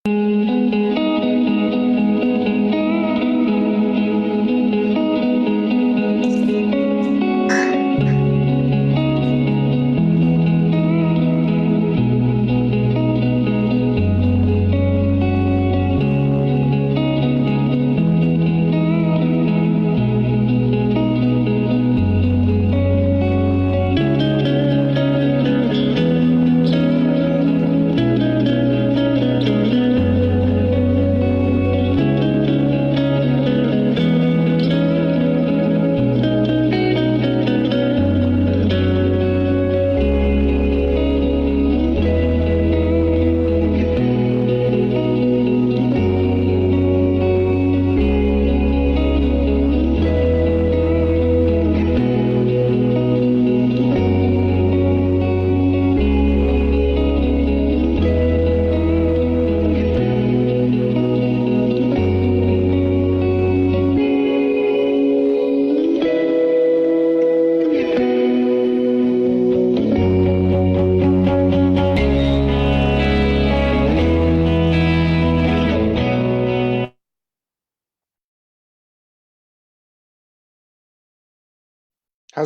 How's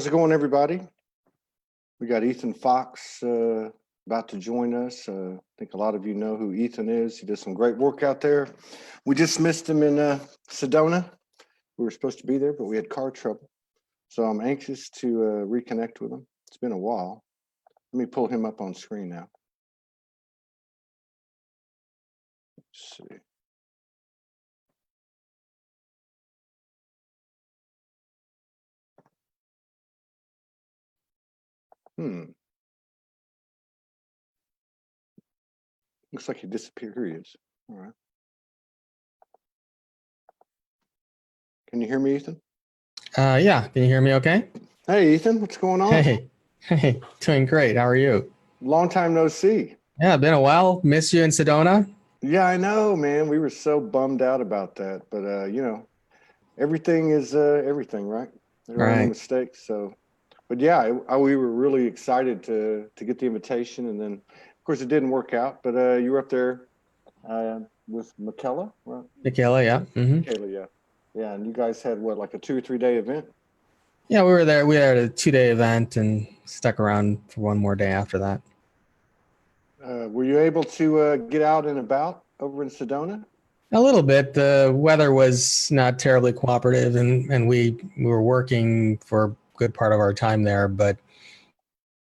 it going, everybody? We got Ethan Fox about to join us. I think a lot of you know who Ethan is. He does some great work out there. We just missed him in Sedona. We were supposed to be there, but we had car trouble. So I'm anxious to reconnect with him. It's been a while. Let me pull him up on screen now. Let's see. Looks like he disappeared. Here he is. All right. Can you hear me, Ethan? Yeah. Can you hear me okay? Hey, Ethan, what's going on? Hey, doing great. How are you? Long time no see. Yeah, been a while. Miss you in Sedona. Yeah, I know, man. We were so bummed out about that, but you know, everything is everything, right? There are no mistakes. So, but yeah, we were really excited to get the invitation, and then of course it didn't work out. But you were up there with Michaela, right? Michaela, yeah. Michaela, yeah, yeah. And you guys had what, like a 2 or 3 day event? Yeah, we were there. We had a 2-day event and stuck around for one more day after that. Were you able to get out and about over in Sedona? A little bit. The weather was not terribly cooperative, and we were working for a good part of our time there, but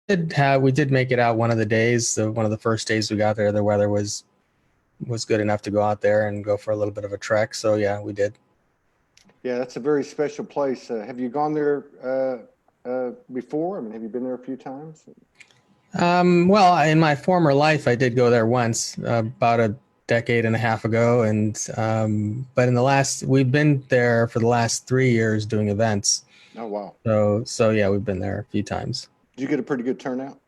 we did make it out one of the days. One of the first days we got there, the weather was good enough to go out there and go for a little bit of a trek. So yeah, we did. Yeah, that's a very special place. Have you gone there before? I mean, have you been there a few times? Well, in my former life, I did go there once, about a decade and a half ago, and but we've been there for the last 3 years doing events. Oh wow! So yeah, we've been there a few times. Did you get a pretty good turnout?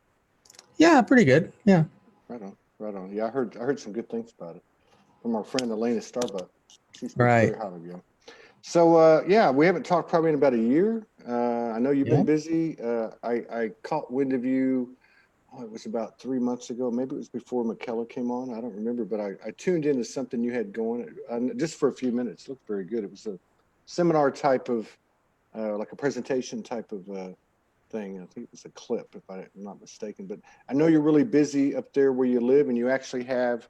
Yeah, pretty good. Yeah. Right on, right on. Yeah, I heard some good things about it from our friend Elena Starbuck. She's right. Very highly of you. So yeah, we haven't talked probably in about a year. I know you've been busy. I caught wind of you. Oh, it was about 3 months ago. Maybe it was before Michaela came on. I don't remember, but I tuned into something you had going just for a few minutes. It looked very good. It was a seminar type of, like a presentation type of thing. I think it was a clip, if I'm not mistaken. But I know you're really busy up there where you live, and you actually have,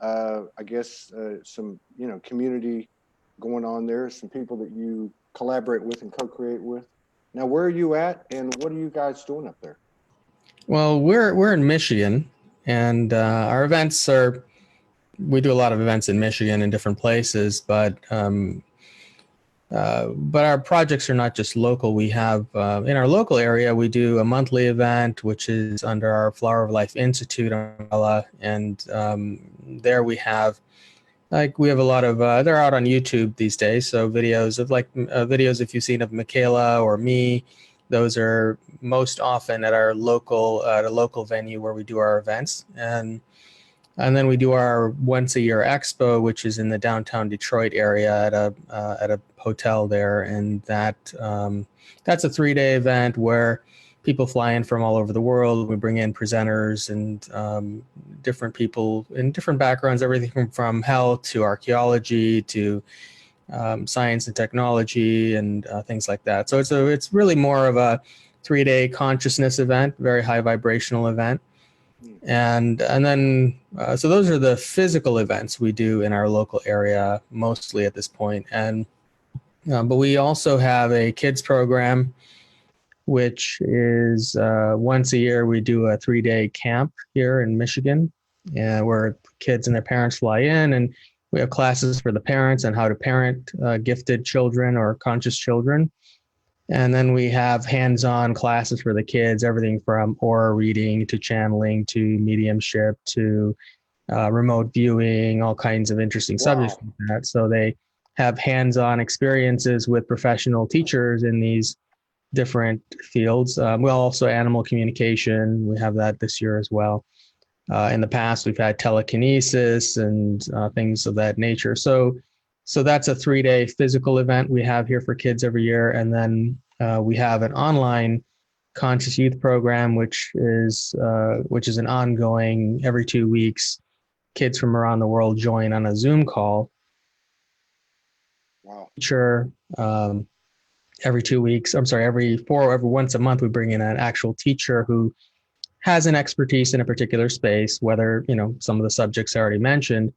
I guess, some community going on there. Some people that you collaborate with and co-create with. Now, where are you at, and what are you guys doing up there? Well, we're in Michigan, and our events we do a lot of events in Michigan in different places, but our projects are not just local. We have in our local area, we do a monthly event, which is under our Flower of Life Institute umbrella, and there we have a lot of they're out on YouTube these days, so videos of videos if you've seen of Michaela or me. Those are most often at a local venue where we do our events, and then we do our once a year expo, which is in the downtown Detroit area at a hotel there, and that's a 3-day event where people fly in from all over the world. We bring in presenters and different people in different backgrounds, everything from health to archaeology to science and technology and things like that. So it's really more of a 3-day consciousness event, very high vibrational event. And then so those are the physical events we do in our local area mostly at this point. And but we also have a kids program, which is once a year we do a 3-day camp here in Michigan, where kids and their parents fly in, and we have classes for the parents on how to parent gifted children or conscious children. And then we have hands-on classes for the kids, everything from aura reading to channeling to mediumship to remote viewing, all kinds of interesting subjects like that. So they have hands-on experiences with professional teachers in these different fields. We also animal communication. We have that this year as well. In the past, we've had telekinesis and things of that nature. So that's a 3-day physical event we have here for kids every year. And then we have an online conscious youth program, which is an ongoing, every 2 weeks, kids from around the world join on a Zoom call. Wow. Teacher, every 2 weeks, every once a month, we bring in an actual teacher who has an expertise in a particular space, whether, some of the subjects I already mentioned,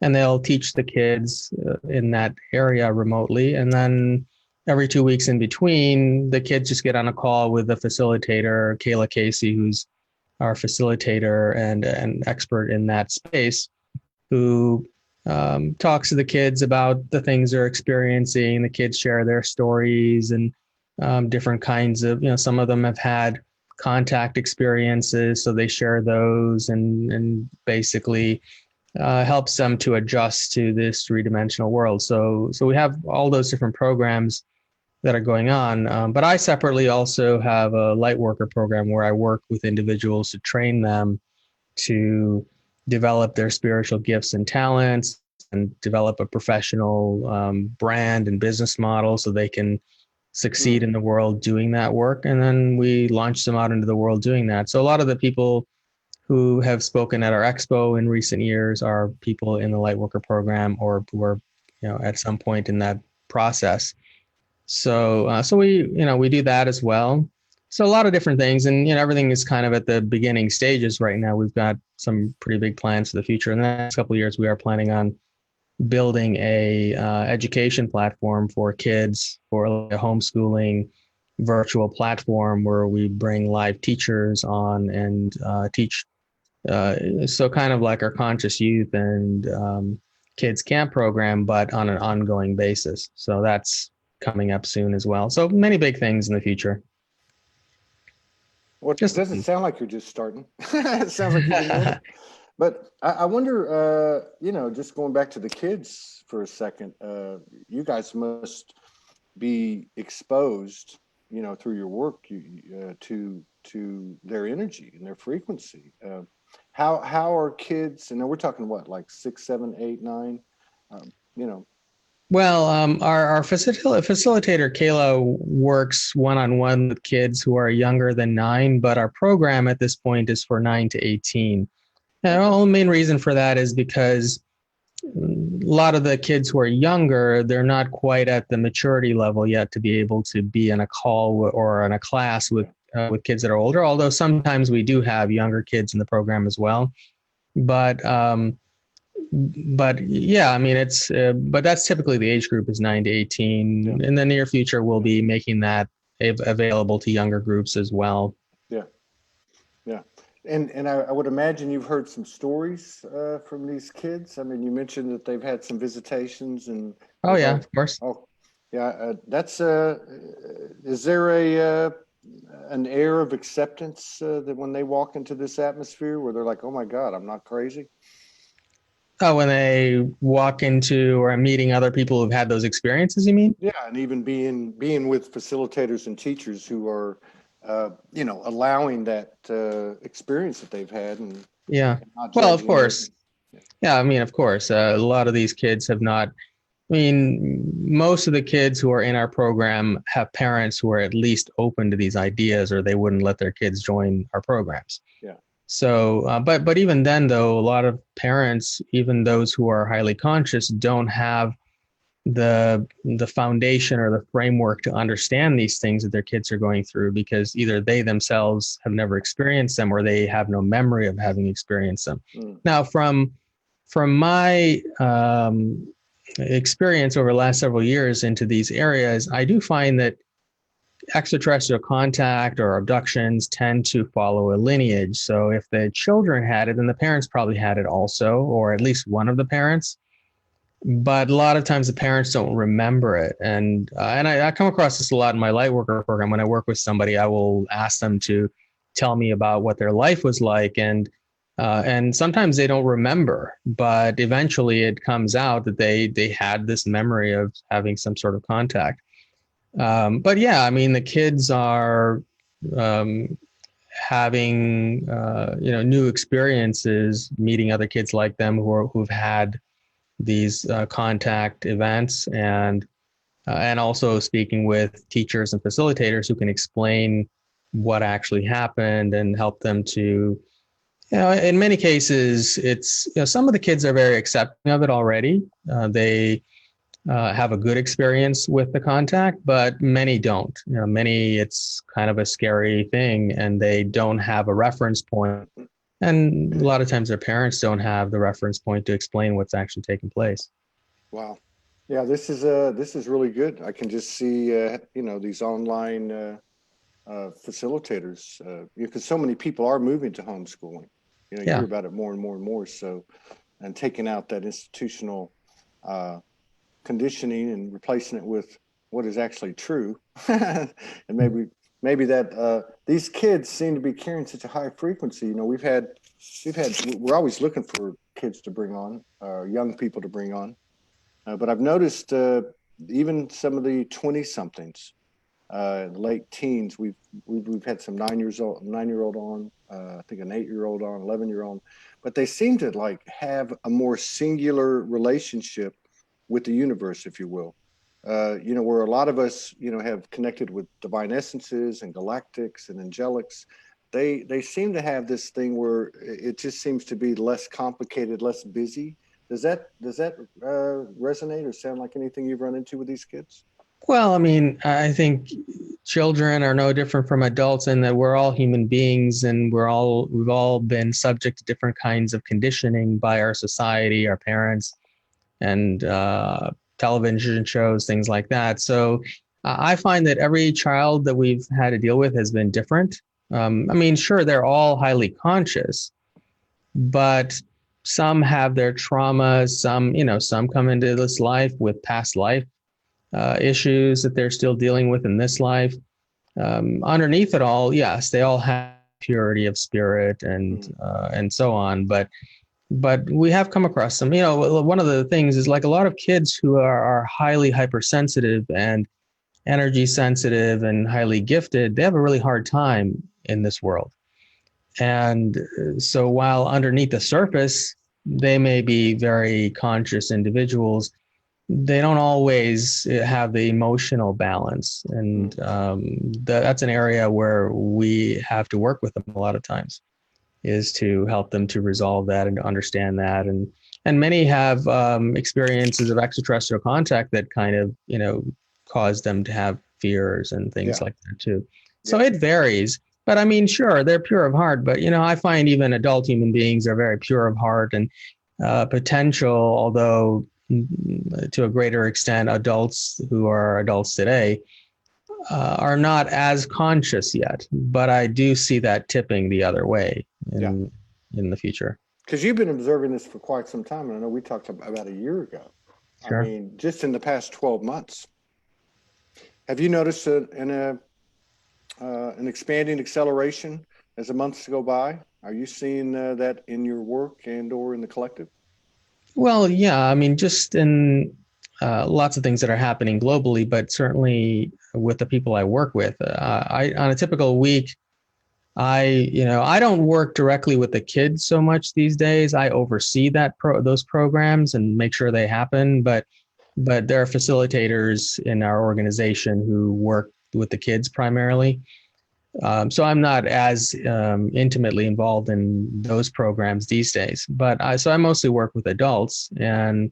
and they'll teach the kids in that area remotely. And then every 2 weeks in between, the kids just get on a call with the facilitator, Kayla Casey, who's our facilitator and an expert in that space, who talks to the kids about the things they're experiencing. The kids share their stories and different kinds of, some of them have had contact experiences, so they share those and basically helps them to adjust to this 3-dimensional world. So we have all those different programs that are going on. But I separately also have a light worker program where I work with individuals to train them to develop their spiritual gifts and talents and develop a professional brand and business model so they can succeed in the world doing that work. And then we launch them out into the world doing that. So a lot of the people who have spoken at our expo in recent years are people in the Lightworker program or who are, at some point in that process. So we do that as well. So a lot of different things, and everything is kind of at the beginning stages right now. We've got some pretty big plans for the future. In the next couple of years, we are planning on building a education platform for kids, for a homeschooling virtual platform where we bring live teachers on and teach. So kind of like our conscious youth and kids camp program, but on an ongoing basis. So that's coming up soon as well. So many big things in the future. Well, it doesn't sound like you're just starting. It sounds like you've been doing it. But I wonder, just going back to the kids for a second, you guys must be exposed, through your work to their energy and their frequency. How are kids, and we're talking what, like 6, 7, 8, 9, Well, our facilitator, Kayla, works one-on-one with kids who are younger than 9, but our program at this point is for 9 to 18. And the only main reason for that is because a lot of the kids who are younger, they're not quite at the maturity level yet to be able to be in a call or in a class with kids that are older, although sometimes we do have younger kids in the program as well. But yeah, I mean, but that's typically the age group is 9 to 18. Yeah. In the near future, we'll be making that available to younger groups as well. Yeah. Yeah. And I would imagine you've heard some stories from these kids. I mean, you mentioned that they've had some visitations and. Oh yeah, of course. Oh, yeah. That's is there an air of acceptance that when they walk into this atmosphere where they're like, oh my God, I'm not crazy? Oh, when they walk into or meeting other people who've had those experiences, you mean? Yeah, and even being with facilitators and teachers who are, allowing that experience that they've had. And yeah, well, of course. Yeah, I mean, of course, a lot of these kids have not I mean, most of the kids who are in our program have parents who are at least open to these ideas, or they wouldn't let their kids join our programs. Yeah. So, but even then, though, a lot of parents, even those who are highly conscious, don't have the foundation or the framework to understand these things that their kids are going through, because either they themselves have never experienced them or they have no memory of having experienced them. Now, from my experience over the last several years into these areas, I do find that extraterrestrial contact or abductions tend to follow a lineage. So if the children had it, then the parents probably had it also, or at least one of the parents. But a lot of times the parents don't remember it. And I come across this a lot in my light worker program. When I work with somebody, I will ask them to tell me about what their life was like. And sometimes they don't remember, but eventually it comes out that they had this memory of having some sort of contact. But yeah, I mean, the kids are having new experiences, meeting other kids like them who've had these contact events, and also speaking with teachers and facilitators who can explain what actually happened and help them to, in many cases, it's, some of the kids are very accepting of it already. They have a good experience with the contact, but many don't. Many, it's kind of a scary thing, and they don't have a reference point. And a lot of times their parents don't have the reference point to explain what's actually taking place. Wow. Yeah, this is really good. I can just see, these online facilitators, because so many people are moving to homeschooling. You hear about it more and more and more. So, and taking out that institutional conditioning and replacing it with what is actually true. And maybe that these kids seem to be carrying such a high frequency. We're always looking for kids to bring on, young people to bring on. But I've noticed even some of the 20-somethings, late teens, we've had some 9-year-old on, I think an 8-year-old on, 11-year-old, but they seem to like have a more singular relationship with the universe, if you will. Where a lot of us, have connected with divine essences and galactics and angelics. They seem to have this thing where it just seems to be less complicated, less busy. Does that resonate or sound like anything you've run into with these kids? Well, I mean, I think children are no different from adults in that we're all human beings, and we've all been subject to different kinds of conditioning by our society, our parents, and television shows, things like that. So I find that every child that we've had to deal with has been different. I mean, sure, they're all highly conscious, but some have their traumas. Some come into this life with past life issues that they're still dealing with in this life. Underneath it all, yes, they all have purity of spirit and so on, but we have come across some. One of the things is, like, a lot of kids who are highly hypersensitive and energy sensitive and highly gifted, they have a really hard time in this world. And so while underneath the surface, they may be very conscious individuals, they don't always have the emotional balance. And that's an area where we have to work with them a lot of times, is to help them to resolve that and to understand that. And many have experiences of extraterrestrial contact that kind of, cause them to have fears and things like that too. So it varies. But I mean, sure, they're pure of heart. But, I find even adult human beings are very pure of heart and potential, although to a greater extent, adults who are adults today are not as conscious yet. But I do see that tipping the other way in the future. Because you've been observing this for quite some time. And I know we talked about a year ago. Sure. I mean, just in the past 12 months. Have you noticed an expanding acceleration as the months go by? Are you seeing that in your work and or in the collective? Well, yeah. I mean, just in lots of things that are happening globally, but certainly with the people I work with, on a typical week, I don't work directly with the kids so much these days. I oversee those programs and make sure they happen. But but there are facilitators in our organization who work with the kids primarily. So I'm not as intimately involved in those programs these days, but I mostly work with adults. And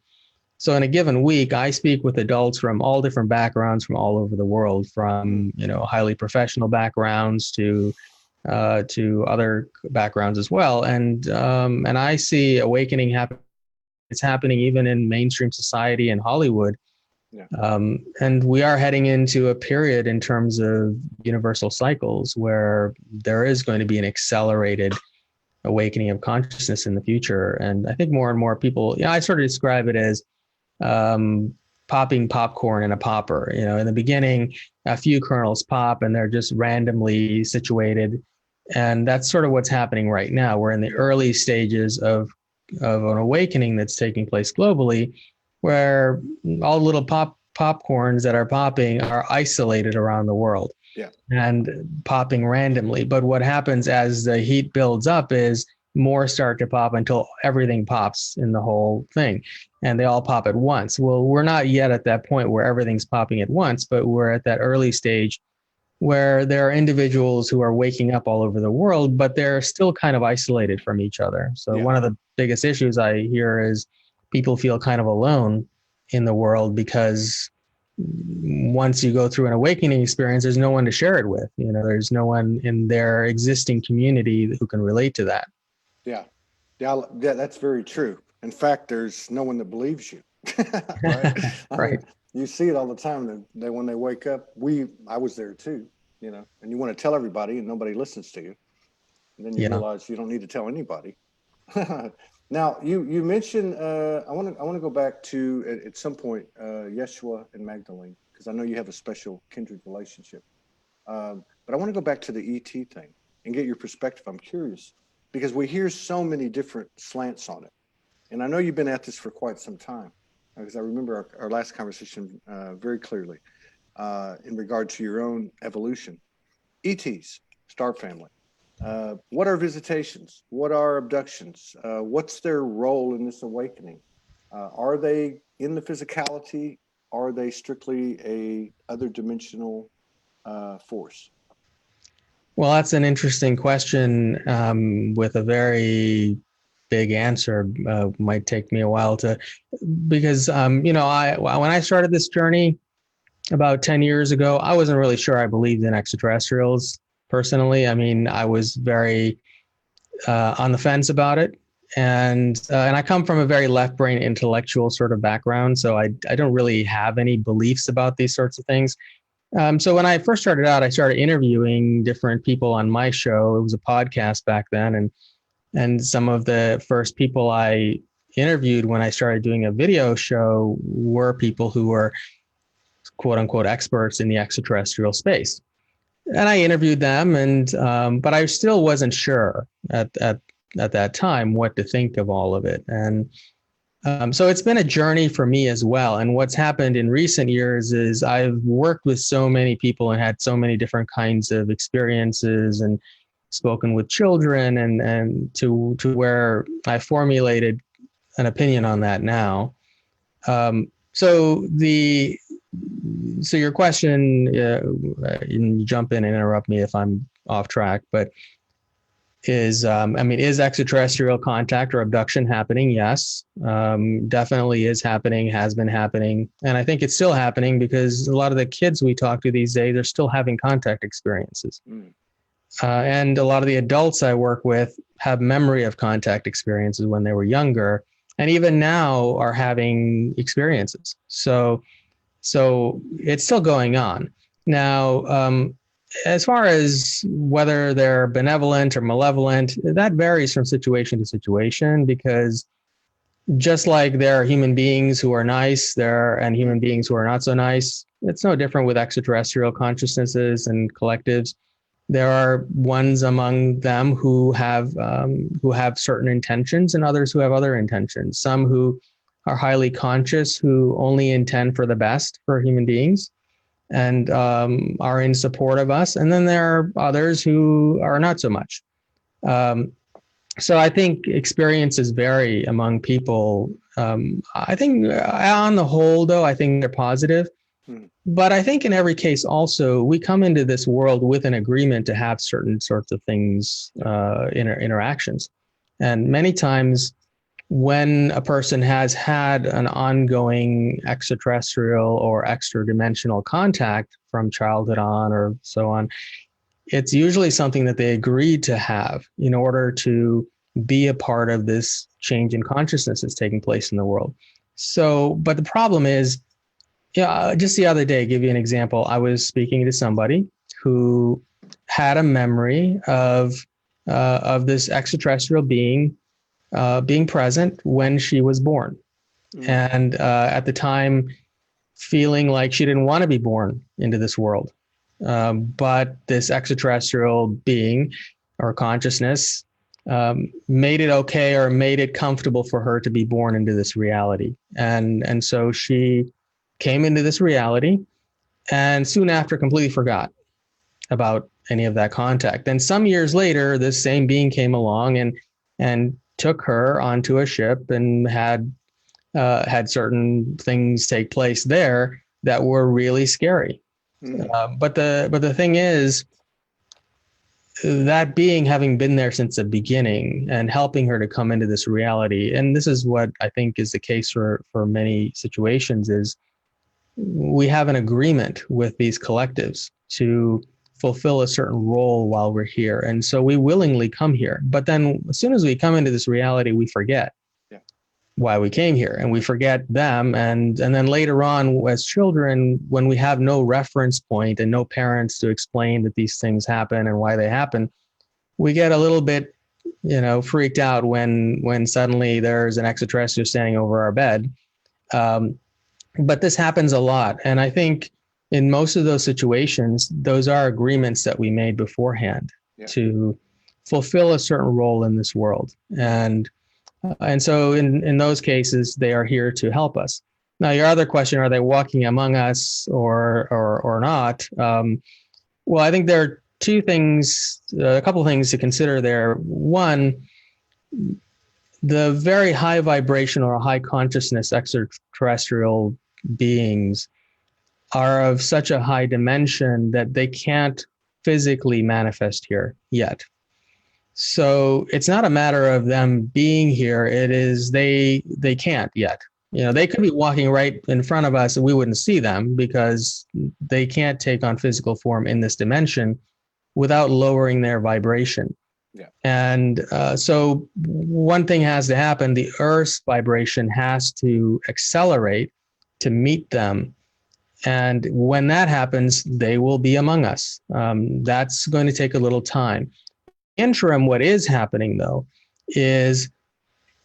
so in a given week, I speak with adults from all different backgrounds from all over the world, from, highly professional backgrounds to other backgrounds as well. And I see awakening happen. It's happening even in mainstream society and Hollywood. Yeah. And we are heading into a period in terms of universal cycles where there is going to be an accelerated awakening of consciousness in the future. And I think more and more people, I sort of describe it as popping popcorn in a popper. In the beginning, a few kernels pop and they're just randomly situated. And that's sort of what's happening right now. We're in the early stages of an awakening that's taking place globally, where all the little popcorns that are popping are isolated around the world, and popping randomly. But what happens as the heat builds up is more start to pop until everything pops in the whole thing, and they all pop at once. Well, we're not yet at that point where everything's popping at once, but we're at that early stage where there are individuals who are waking up all over the world, but they're still kind of isolated from each other. So one of the biggest issues I hear is people feel kind of alone in the world because once you go through an awakening experience, there's no one to share it with. There's no one in their existing community who can relate to that. Yeah, that's very true. In fact, there's no one that believes you. Right. Right. You see it all the time. That when they wake up, I was there too. And you want to tell everybody, and nobody listens to you. And then you realize you don't need to tell anybody. Now, you mentioned I want to go back to at some point Yeshua and Magdalene, because I know you have a special kindred relationship. But I want to go back to the ET thing and get your perspective. I'm curious because we hear so many different slants on it, and I know you've been at this for quite some time, because I remember our last conversation very clearly in regard to your own evolution. ETs, Star Family. What are visitations? What are abductions? What's their role in this awakening? Are they in the physicality? Are they strictly a other dimensional force? Well, that's an interesting question with a very big answer. Might take me a while because when I started this journey about 10 years ago, I wasn't really sure I believed in extraterrestrials. Personally, I was very on the fence about it, and I come from a very left brain intellectual sort of background, so I don't really have any beliefs about these sorts of things. So when I first started out, I started interviewing different people on my show. It was a podcast back then, and some of the first people I interviewed when I started doing a video show were people who were quote unquote experts in the extraterrestrial space. And I interviewed them, but I still wasn't sure at that time what to think of all of it. And so it's been a journey for me as well. And what's happened in recent years is I've worked with so many people and had so many different kinds of experiences and spoken with children and to where I formulated an opinion on that now. So your question, you jump in and interrupt me if I'm off track, but is extraterrestrial contact or abduction happening? Yes, definitely is happening, has been happening. And I think it's still happening because a lot of the kids we talk to these days are still having contact experiences. And a lot of the adults I work with have memory of contact experiences when they were younger, and even now are having experiences. So it's still going on. Now, as far as whether they're benevolent or malevolent, that varies from situation to situation, because just like there are human beings who are nice and human beings who are not so nice, it's no different with extraterrestrial consciousnesses and collectives. There are ones among them who have certain intentions and others who have other intentions. Some who are highly conscious, who only intend for the best for human beings and are in support of us. And then there are others who are not so much. So I think experiences vary among people. I think on the whole, though, I think they're positive. Mm. But I think in every case, also, we come into this world with an agreement to have certain sorts of things, interactions. And many times, when a person has had an ongoing extraterrestrial or extra dimensional contact from childhood on or so on, it's usually something that they agreed to have in order to be a part of this change in consciousness that's taking place in the world. So, but the problem is, yeah, just the other day, give you an example. I was speaking to somebody who had a memory of this extraterrestrial being being present when she was born, and at the time, feeling like she didn't want to be born into this world, but this extraterrestrial being or consciousness made it okay or made it comfortable for her to be born into this reality, and so she came into this reality, and soon after completely forgot about any of that contact. Then some years later, this same being came along and took her onto a ship and had certain things take place there that were really scary. But the thing is, that being having been there since the beginning and helping her to come into this reality, and this is what I think is the case for many situations, is we have an agreement with these collectives to fulfill a certain role while we're here. And so we willingly come here. But then as soon as we come into this reality, we forget why we came here and we forget them. And then later on, as children, when we have no reference point and no parents to explain that these things happen and why they happen, we get a little bit, freaked out when suddenly there's an extraterrestrial standing over our bed. But this happens a lot. And I think in most of those situations, those are agreements that we made beforehand to fulfill a certain role in this world. And so in those cases, they are here to help us. Now, your other question, are they walking among us or not? Well, I think there are a couple of things to consider there. One, the very high vibration or high consciousness extraterrestrial beings are of such a high dimension that they can't physically manifest here yet. So it's not a matter of them being here. It is they can't yet. They could be walking right in front of us and we wouldn't see them because they can't take on physical form in this dimension without lowering their vibration. And so one thing has to happen. The Earth's vibration has to accelerate to meet them. And when that happens, they will be among us. That's going to take a little time. Interim, what is happening, though, is,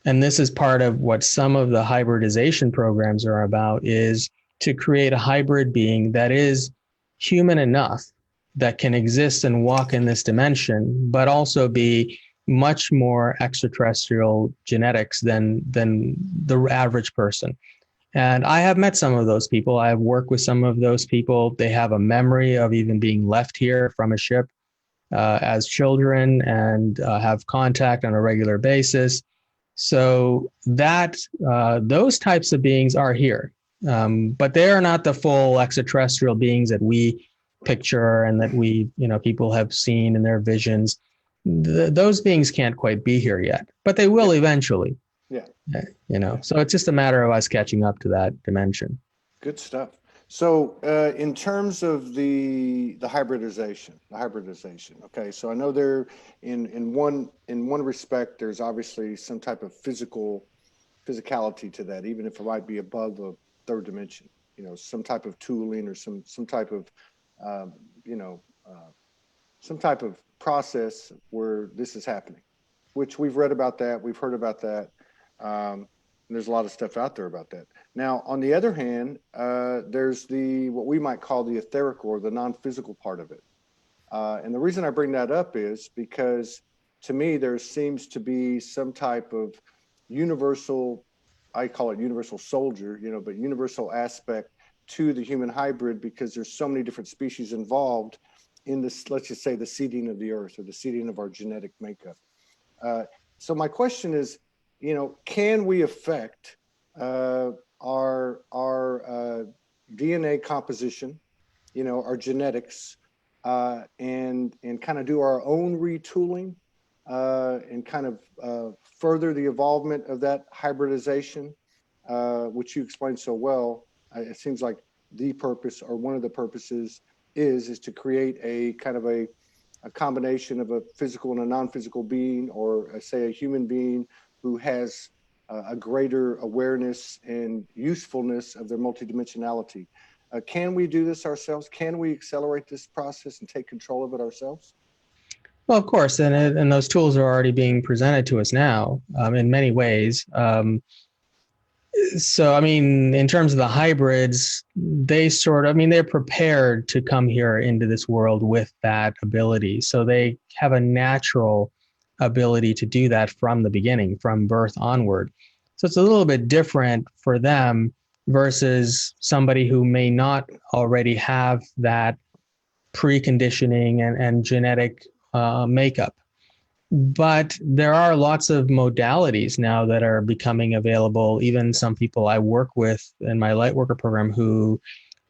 and this is part of what some of the hybridization programs are about, is to create a hybrid being that is human enough that can exist and walk in this dimension, but also be much more extraterrestrial genetics than the average person. And I have met some of those people. I have worked with some of those people. They have a memory of even being left here from a ship as children and have contact on a regular basis. So that those types of beings are here, but they are not the full extraterrestrial beings that we picture and that we, people have seen in their visions. Those beings can't quite be here yet, but they will eventually. So it's just a matter of us catching up to that dimension. Good stuff. So in terms of the hybridization, okay, so I know there in one respect, there's obviously some type of physicality to that, even if it might be above a third dimension, some type of tooling or some type of some type of process where this is happening, which we've read about that, we've heard about that. And there's a lot of stuff out there about that. Now, on the other hand, there's what we might call the etheric or the non-physical part of it. And the reason I bring that up is because to me, there seems to be some type of universal, I call it universal soldier, but universal aspect to the human hybrid, because there's so many different species involved in this, let's just say the seeding of the earth or the seeding of our genetic makeup. So my question is, can we affect our DNA composition, our genetics, and kind of do our own retooling, and kind of further the involvement of that hybridization, which you explained so well. It seems like the purpose, or one of the purposes, is to create a kind of a combination of a physical and a non-physical being, or say a human being who has a greater awareness and usefulness of their multidimensionality. Can we do this ourselves? Can we accelerate this process and take control of it ourselves? Well, of course, and those tools are already being presented to us now in many ways. So, I mean, in terms of the hybrids, they're prepared to come here into this world with that ability. So they have a natural ability to do that from the beginning, from birth onward. So it's a little bit different for them versus somebody who may not already have that preconditioning and genetic makeup. But there are lots of modalities now that are becoming available. Even some people I work with in my Lightworker program who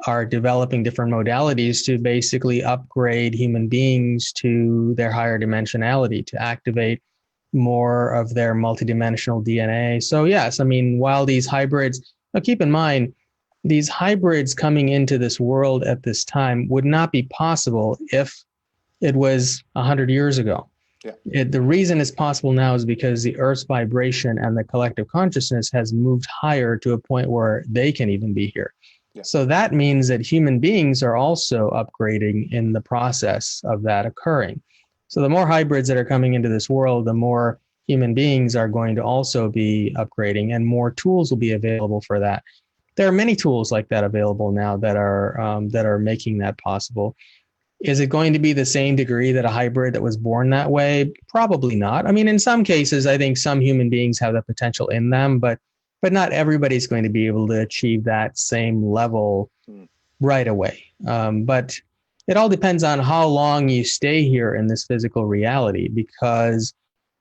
are developing different modalities to basically upgrade human beings to their higher dimensionality, to activate more of their multidimensional DNA. So yes, I mean, while these hybrids, now keep in mind, these hybrids coming into this world at this time would not be possible if it was 100 years ago. Yeah. The reason it's possible now is because the Earth's vibration and the collective consciousness has moved higher to a point where they can even be here. Yeah. So that means that human beings are also upgrading in the process of that occurring. So the more hybrids that are coming into this world, the more human beings are going to also be upgrading, and more tools will be available for that. There are many tools like that available now that are making that possible. Is it going to be the same degree that a hybrid that was born that way? Probably not. I mean, in some cases, I think some human beings have the potential in them, but not everybody's going to be able to achieve that same level right away. But it all depends on how long you stay here in this physical reality, because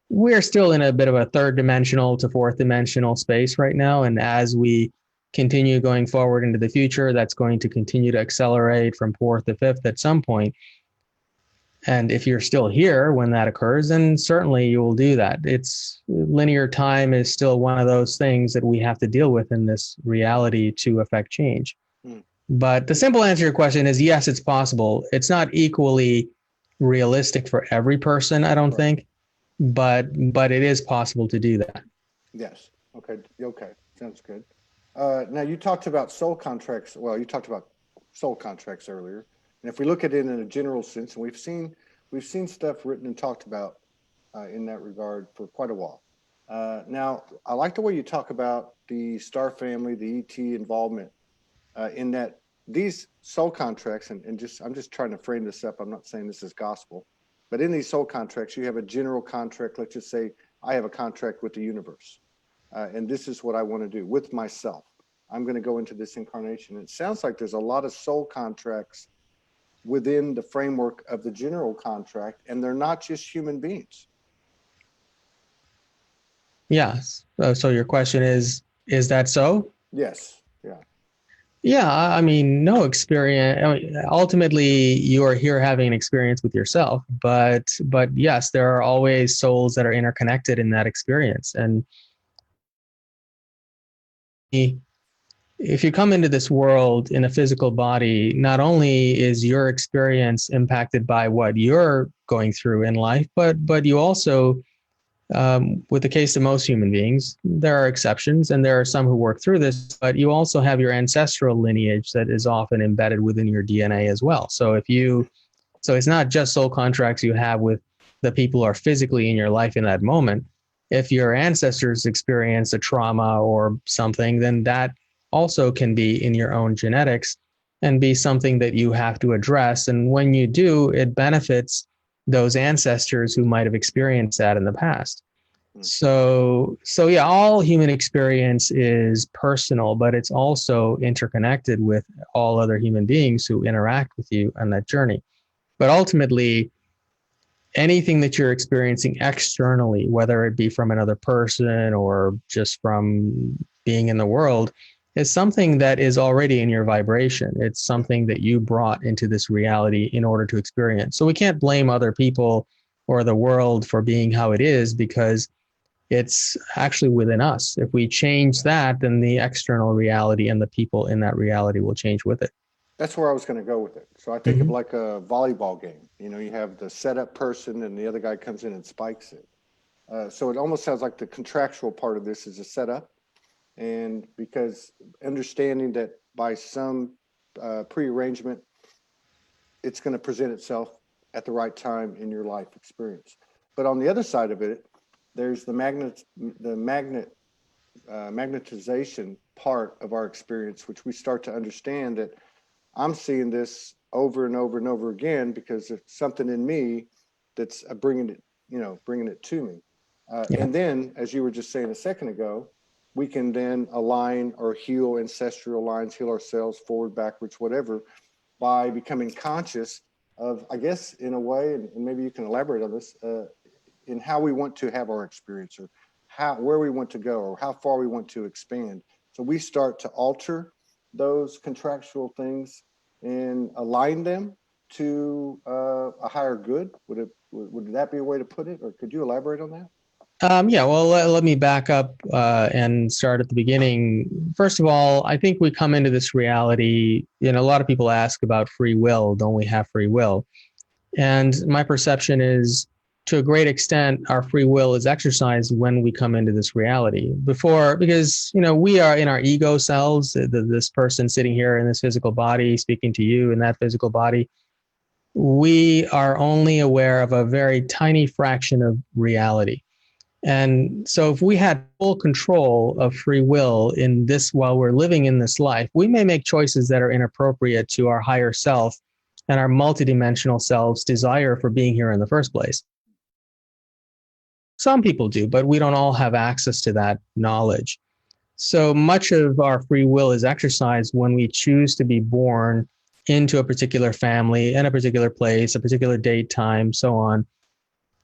we're still in a bit of a third dimensional to fourth dimensional space right now. And as we continue going forward into the future, that's going to continue to accelerate from fourth to fifth at some point. And if you're still here when that occurs, then certainly you will do that. It's linear time is still one of those things that we have to deal with in this reality to affect change. But the simple answer to your question is yes, it's possible. It's not equally realistic for every person, I don't think, but it is possible to do that. Yes. Okay. Sounds good. Now you talked about soul contracts. Well, you talked about soul contracts earlier, and if we look at it in a general sense, and we've seen stuff written and talked about in that regard for quite a while. Now, I like the way you talk about the star family, the ET involvement, in that these soul contracts, and I'm just trying to frame this up. I'm not saying this is gospel, but in these soul contracts, you have a general contract. Let's just say I have a contract with the universe. And this is what I want to do with myself. I'm going to go into this incarnation. It sounds like there's a lot of soul contracts within the framework of the general contract, and they're not just human beings. Yes. So your question is that so? Yes. Yeah. Yeah. I mean, no experience. I mean, ultimately, you are here having an experience with yourself, but yes, there are always souls that are interconnected in that experience. And if you come into this world in a physical body, not only is your experience impacted by what you're going through in life, but you also, with the case of most human beings, there are exceptions, and there are some who work through this, but you also have your ancestral lineage that is often embedded within your DNA as well. So it's not just soul contracts you have with the people who are physically in your life in that moment. If your ancestors experienced a trauma or something, then that also can be in your own genetics and be something that you have to address. And when you do, it benefits those ancestors who might have experienced that in the past. So yeah, all human experience is personal, but it's also interconnected with all other human beings who interact with you on that journey. But ultimately, anything that you're experiencing externally, whether it be from another person or just from being in the world, is something that is already in your vibration. It's something that you brought into this reality in order to experience. So we can't blame other people or the world for being how it is, because it's actually within us. If we change that, then the external reality and the people in that reality will change with it. That's where I was going to go with it. So I think of like a volleyball game. You know, you have the setup person and the other guy comes in and spikes it. So it almost sounds like the contractual part of this is a setup. And because understanding that by some prearrangement, it's going to present itself at the right time in your life experience. But on the other side of it, there's the magnetization part of our experience, which we start to understand that I'm seeing this over and over and over again because it's something in me that's bringing it to me. And then, as you were just saying a second ago, we can then align or heal ancestral lines, heal ourselves forward, backwards, whatever, by becoming conscious of, I guess, in a way, and maybe you can elaborate on this, in how we want to have our experience, or where we want to go, or how far we want to expand. So we start to alter those contractual things and align them to a higher good. Would that be a way to put it, or could you elaborate on that? Yeah, well, let me back up and start at the beginning. First of all, I think we come into this reality, a lot of people ask about free will. Don't we have free will? And my perception is, to a great extent, our free will is exercised when we come into this reality. Because, we are in our ego selves, this person sitting here in this physical body, speaking to you in that physical body. We are only aware of a very tiny fraction of reality. And so if we had full control of free will in this while we're living in this life, we may make choices that are inappropriate to our higher self and our multidimensional self's desire for being here in the first place. Some people do, but we don't all have access to that knowledge. So much of our free will is exercised when we choose to be born into a particular family, in a particular place, a particular date, time, so on,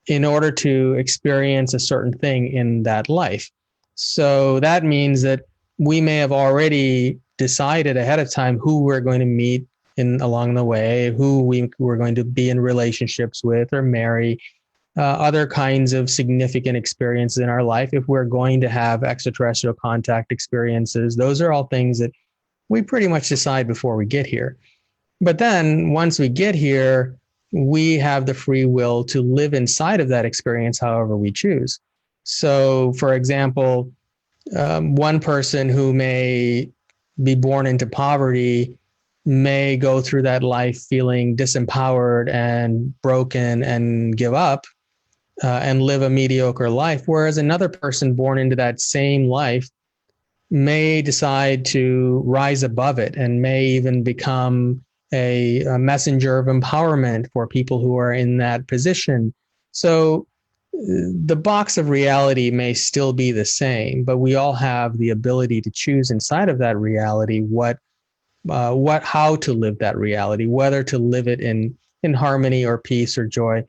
in order to experience a certain thing in that life. So that means that we may have already decided ahead of time who we're going to meet along the way, who we're going to be in relationships with or marry, other kinds of significant experiences in our life. If we're going to have extraterrestrial contact experiences, those are all things that we pretty much decide before we get here. But then once we get here, we have the free will to live inside of that experience however we choose. So, for example, one person who may be born into poverty may go through that life feeling disempowered and broken and give up and live a mediocre life, whereas another person born into that same life may decide to rise above it and may even become a messenger of empowerment for people who are in that position. So the box of reality may still be the same, but we all have the ability to choose inside of that reality how to live that reality, whether to live it in harmony or peace or joy.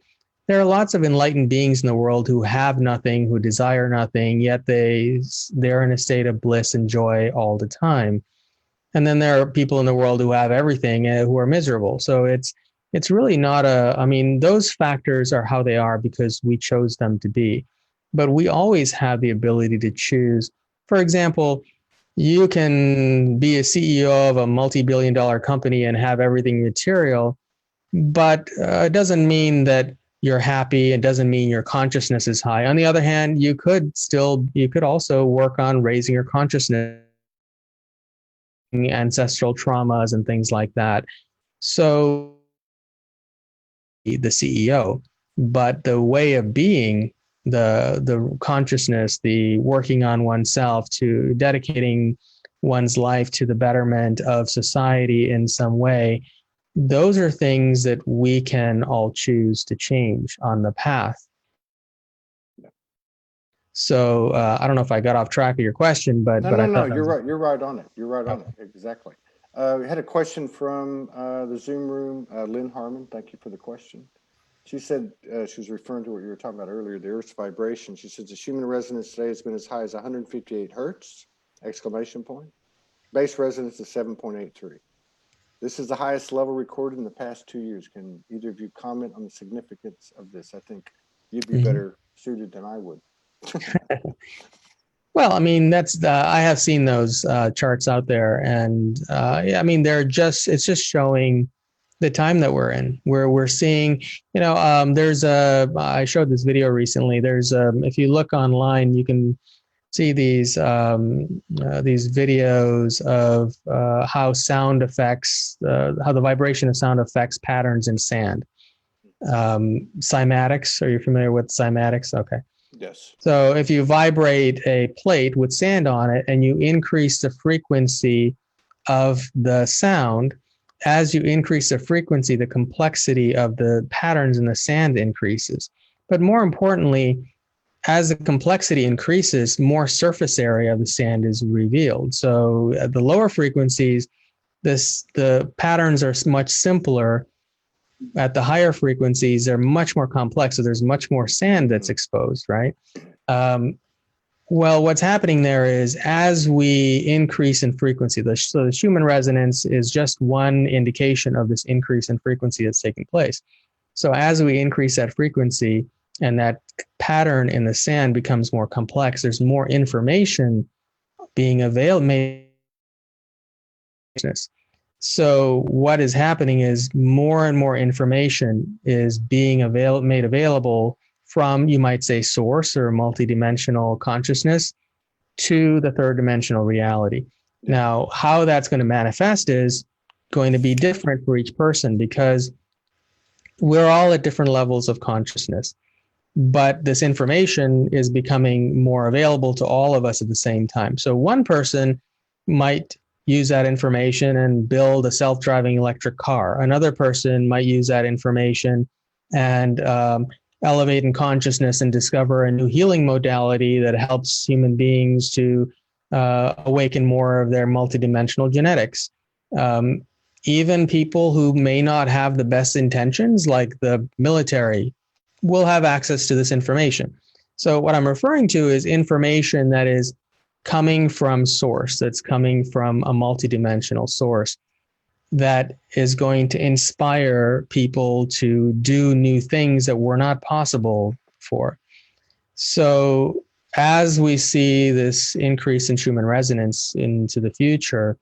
There are lots of enlightened beings in the world who have nothing, who desire nothing, yet they're in a state of bliss and joy all the time. And then there are people in the world who have everything who are miserable. So it's really not those factors are how they are because we chose them to be. But we always have the ability to choose. For example, you can be a CEO of a multi-billion-dollar company and have everything material, but it doesn't mean that you're happy. It doesn't mean your consciousness is high. On the other hand, you could also work on raising your consciousness, ancestral traumas and things like that. So the CEO, but the way of being, the consciousness, the working on oneself, to dedicating one's life to the betterment of society in some way, those are things that we can all choose to change on the path. So I don't know if I got off track of your question, but No, you're right. You're right on it. You're right on it. Exactly. We had a question from the Zoom room, Lynn Harmon. Thank you for the question. She said she was referring to what you were talking about earlier, the Earth's vibration. She says the Schumann resonance today has been as high as 158 hertz! Exclamation point. Base resonance is 7.83. This is the highest level recorded in the past 2 years. Can either of you comment on the significance of this? I think you'd be better suited than I would. Well, I mean, that's I have seen those charts out there, and I mean, it's just showing the time that we're in, where we're seeing, I showed this video recently. If you look online, you can see these videos of how sound affects, how the vibration of sound affects patterns in sand. Cymatics, are you familiar with cymatics? Okay. Yes. So if you vibrate a plate with sand on it and you increase the frequency of the sound, as you increase the frequency, the complexity of the patterns in the sand increases. But more importantly, as the complexity increases, more surface area of the sand is revealed. So at the lower frequencies, the patterns are much simpler. At the higher frequencies, they're much more complex. So there's much more sand that's exposed, right? Well, what's happening there is as we increase in frequency, so the Schumann resonance is just one indication of this increase in frequency that's taking place. So as we increase that frequency and that pattern in the sand becomes more complex, there's more information being available. So what is happening is more and more information is being made available from, you might say, source or multidimensional consciousness to the third dimensional reality. Now, how that's going to manifest is going to be different for each person because we're all at different levels of consciousness. But this information is becoming more available to all of us at the same time. So one person might use that information and build a self-driving electric car. Another person might use that information and elevate in consciousness and discover a new healing modality that helps human beings to awaken more of their multidimensional genetics. Even people who may not have the best intentions, like the military, will have access to this information. So what I'm referring to is information that is coming from source, that's coming from a multidimensional source that is going to inspire people to do new things that were not possible before. So as we see this increase in Schumann resonance into the future,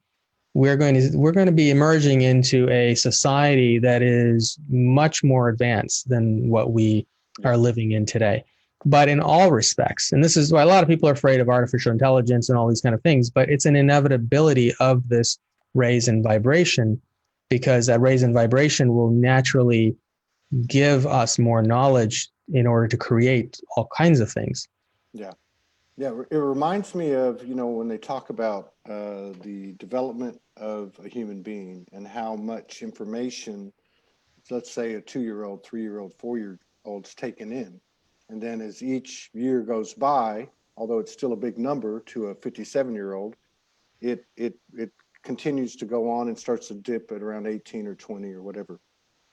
we're going to be emerging into a society that is much more advanced than what we are living in today. But in all respects, and this is why a lot of people are afraid of artificial intelligence and all these kind of things, but it's an inevitability of this raise in vibration, because that raise in vibration will naturally give us more knowledge in order to create all kinds of things. Yeah. Yeah, it reminds me of, when they talk about the development of a human being and how much information, let's say a 2-year-old, 3-year-old, 4-year-old's taken in. And then as each year goes by, although it's still a big number to a 57-year-old, it continues to go on and starts to dip at around 18 or 20 or whatever.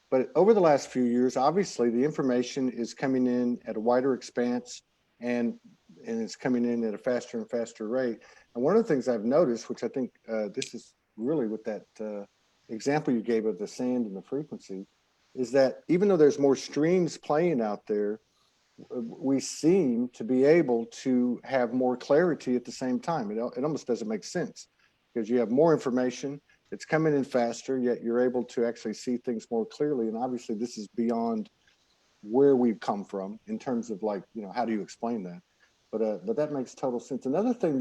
But over the last few years, obviously the information is coming in at a wider expanse and it's coming in at a faster and faster rate. And one of the things I've noticed, which I think this is really with that example you gave of the sand and the frequency, is that even though there's more streams playing out there, we seem to be able to have more clarity at the same time. It almost doesn't make sense because you have more information, it's coming in faster, yet you're able to actually see things more clearly. And obviously this is beyond where we've come from in terms of how do you explain that? But that makes total sense. Another thing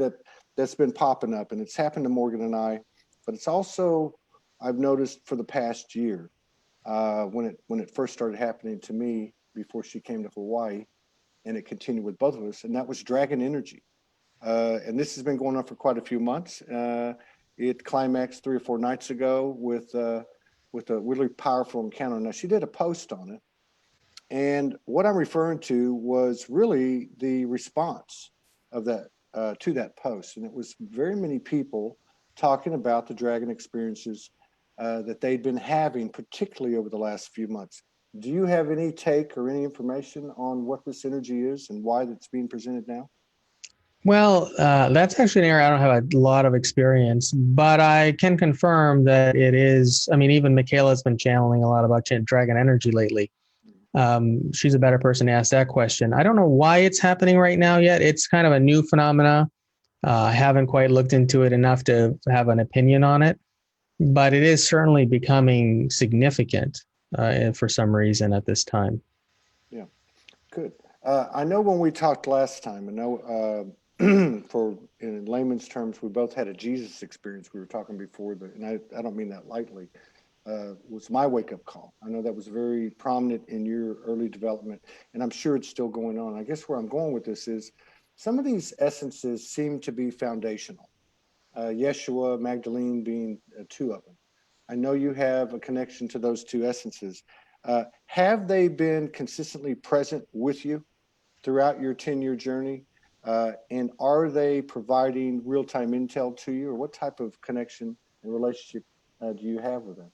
that's been popping up, and it's happened to Morgan and I, but it's also, I've noticed for the past year, when it first started happening to me before she came to Hawaii, and it continued with both of us, and that was dragon energy. And this has been going on for quite a few months. It climaxed 3 or 4 nights ago with a really powerful encounter. Now, she did a post on it. And what I'm referring to was really the response of that to that post. And it was very many people talking about the dragon experiences that they'd been having, particularly over the last few months. Do you have any take or any information on what this energy is and why it's being presented now? Well, that's actually an area I don't have a lot of experience, but I can confirm that it is. I mean, even Michaela's been channeling a lot about dragon energy lately. She's a better person to ask that question. I don't know why it's happening right now yet. It's kind of a new phenomena. I haven't quite looked into it enough to have an opinion on it, but it is certainly becoming significant for some reason at this time. Yeah, good. I know when we talked last time, I know for in layman's terms, we both had a Jesus experience. We were talking before, and I don't mean that lightly. Was my wake-up call. I know that was very prominent in your early development, and I'm sure it's still going on. I guess where I'm going with this is some of these essences seem to be foundational. Yeshua, Magdalene being two of them. I know you have a connection to those two essences. Have they been consistently present with you throughout your 10-year journey? And are they providing real-time intel to you, or what type of connection and relationship do you have with them?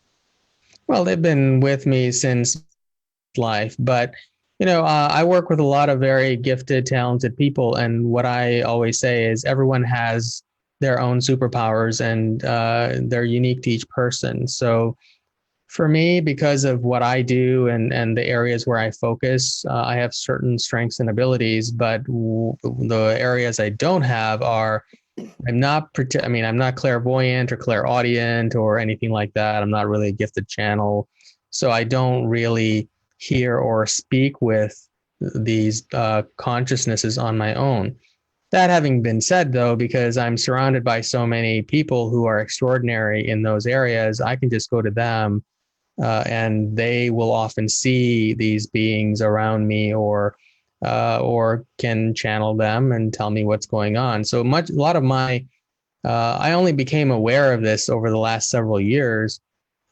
Well, they've been with me since life, but I work with a lot of very gifted, talented people, and what I always say is everyone has their own superpowers, and they're unique to each person. So for me, because of what I do and the areas where I focus, I have certain strengths and abilities, but the areas I don't have are I'm not clairvoyant or clairaudient or anything like that. I'm not really a gifted channel. So I don't really hear or speak with these consciousnesses on my own. That having been said, though, because I'm surrounded by so many people who are extraordinary in those areas, I can just go to them and they will often see these beings around me or can channel them and tell me what's going on. So a lot of my, I only became aware of this over the last several years,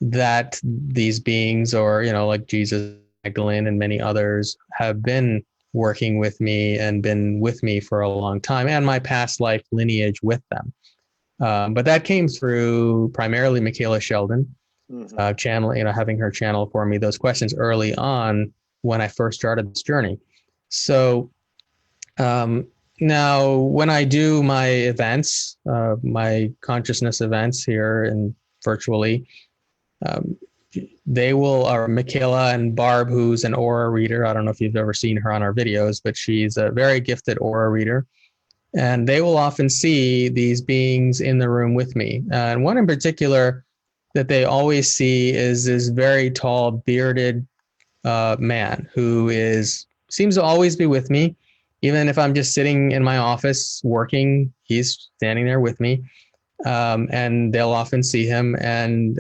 that these beings, or, like Jesus, Magdalene, and many others have been working with me and been with me for a long time, and my past life lineage with them. But that came through primarily Michaela Sheldon, having her channel for me those questions early on when I first started this journey. So now when I do my events, my consciousness events here and virtually, they will, or Michaela and Barb, who's an aura reader. I don't know if you've ever seen her on our videos, but she's a very gifted aura reader. And they will often see these beings in the room with me. And one in particular that they always see is this very tall, bearded man who seems to always be with me. Even if I'm just sitting in my office working, he's standing there with me. And they'll often see him. And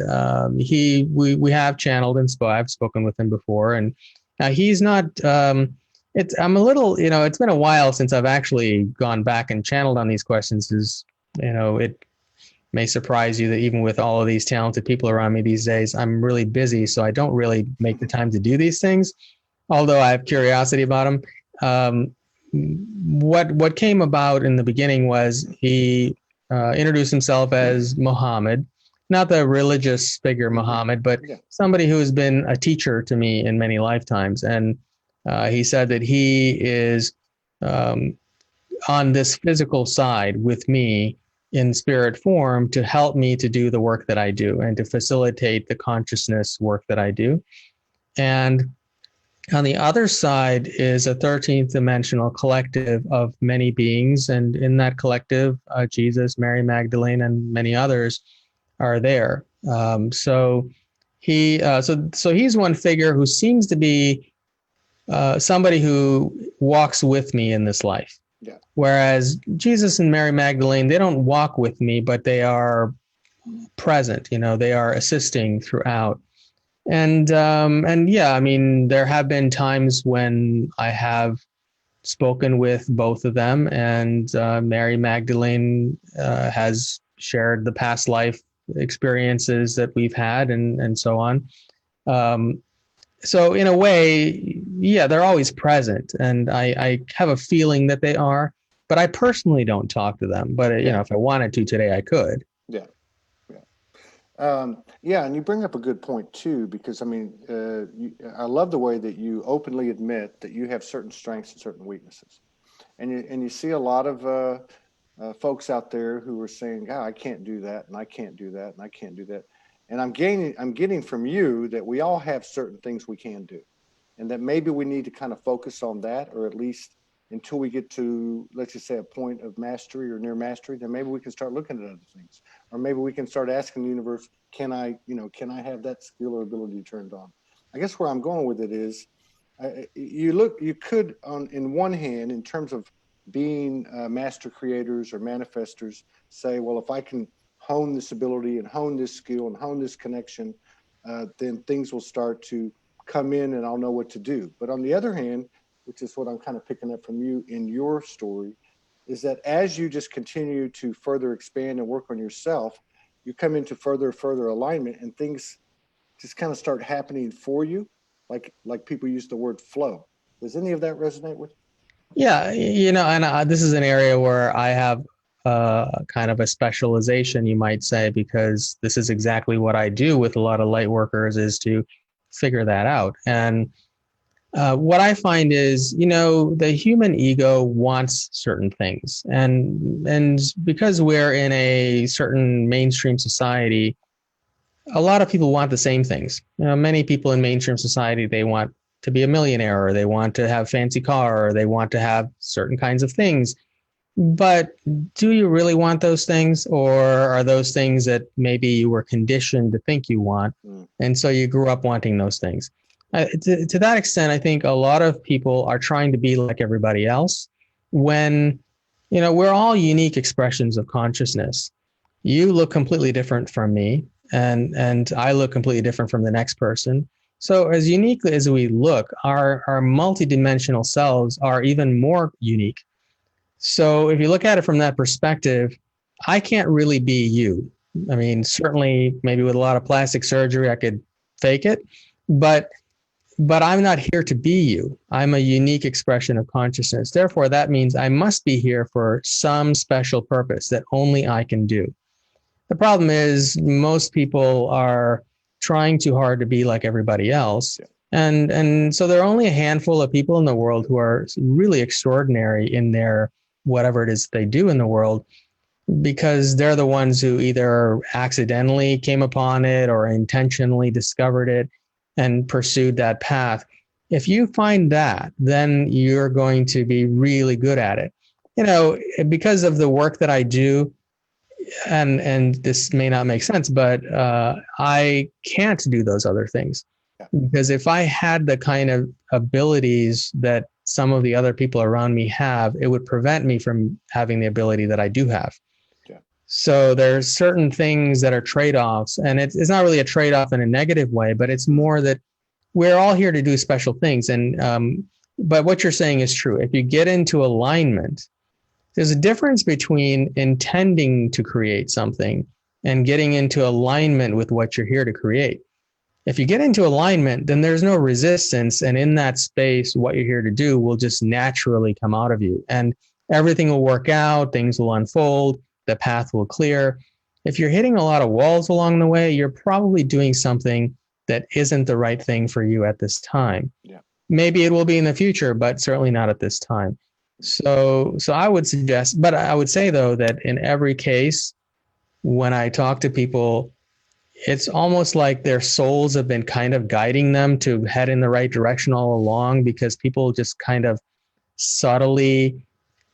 we have channeled and I've spoken with him before. And he's not, I'm a little, it's been a while since I've actually gone back and channeled on these questions. It may surprise you that even with all of these talented people around me these days, I'm really busy. So I don't really make the time to do these things, although I have curiosity about them. What came about in the beginning was he introduced himself as Muhammad, not the religious figure Muhammad, but somebody who has been a teacher to me in many lifetimes. And he said that he is on this physical side with me in spirit form to help me to do the work that I do and to facilitate the consciousness work that I do. And on the other side is a 13th dimensional collective of many beings. And in that collective, Jesus, Mary Magdalene, and many others are there. So he's one figure who seems to be somebody who walks with me in this life. Yeah. Whereas Jesus and Mary Magdalene, they don't walk with me, but they are present. They are assisting throughout. And yeah, I mean, there have been times when I have spoken with both of them, and Mary Magdalene has shared the past life experiences that we've had, and so on. So in a way, yeah, they're always present, and I have a feeling that they are, but I personally don't talk to them. But if I wanted to today, I could. Yeah, Yeah, and you bring up a good point too, because I mean, I love the way that you openly admit that you have certain strengths and certain weaknesses, and you see a lot of folks out there who are saying, "God, I can't do that, and I can't do that, and I can't do that," and I'm getting from you that we all have certain things we can do, and that maybe we need to kind of focus on that, or at least until we get to, let's just say, a point of mastery or near mastery, then maybe we can start looking at other things, or maybe we can start asking the universe, can I, can I have that skill or ability turned on? I guess where I'm going with it is, you could, in one hand, in terms of being master creators or manifestors, say, well, if I can hone this ability and hone this skill and hone this connection, then things will start to come in and I'll know what to do. But on the other hand, which is what I'm kind of picking up from you in your story, is that as you just continue to further expand and work on yourself, you come into further alignment, and things just kind of start happening for you, like people use the word flow. Does any of that resonate with you? Yeah, and this is an area where I have kind of a specialization, you might say, because this is exactly what I do with a lot of light workers, is to figure that out. And what I find is, the human ego wants certain things, and because we're in a certain mainstream society, a lot of people want the same things. Many people in mainstream society, they want to be a millionaire, or they want to have fancy car, or they want to have certain kinds of things. But do you really want those things, or are those things that maybe you were conditioned to think you want, and so you grew up wanting those things? To that extent, I think a lot of people are trying to be like everybody else, when we're all unique expressions of consciousness. You look completely different from me, and I look completely different from the next person. So as uniquely as we look, our multidimensional selves are even more unique. So if you look at it from that perspective, I can't really be you. I mean, certainly maybe with a lot of plastic surgery, I could fake it, but I'm not here to be you. I'm a unique expression of consciousness. Therefore, that means I must be here for some special purpose that only I can do. The problem is most people are trying too hard to be like everybody else. And so there are only a handful of people in the world who are really extraordinary in their whatever it is they do in the world, because they're the ones who either accidentally came upon it or intentionally discovered it and pursued that path. If you find that, then you're going to be really good at it. Because of the work that I do, and this may not make sense, but I can't do those other things. Because if I had the kind of abilities that some of the other people around me have, it would prevent me from having the ability that I do have. So there's certain things that are trade-offs, and it's not really a trade-off in a negative way, but it's more that we're all here to do special things. And but what you're saying is true. If you get into alignment, there's a difference between intending to create something and getting into alignment with what you're here to create. If you get into alignment, then there's no resistance, and in that space, what you're here to do will just naturally come out of you, and everything will work out, things will unfold, the path will clear. If you're hitting a lot of walls along the way, you're probably doing something that isn't the right thing for you at this time. Maybe it will be in the future, but certainly not at this time. So I would suggest, but I would say though, that in every case, when I talk to people, it's almost like their souls have been kind of guiding them to head in the right direction all along, because people just kind of subtly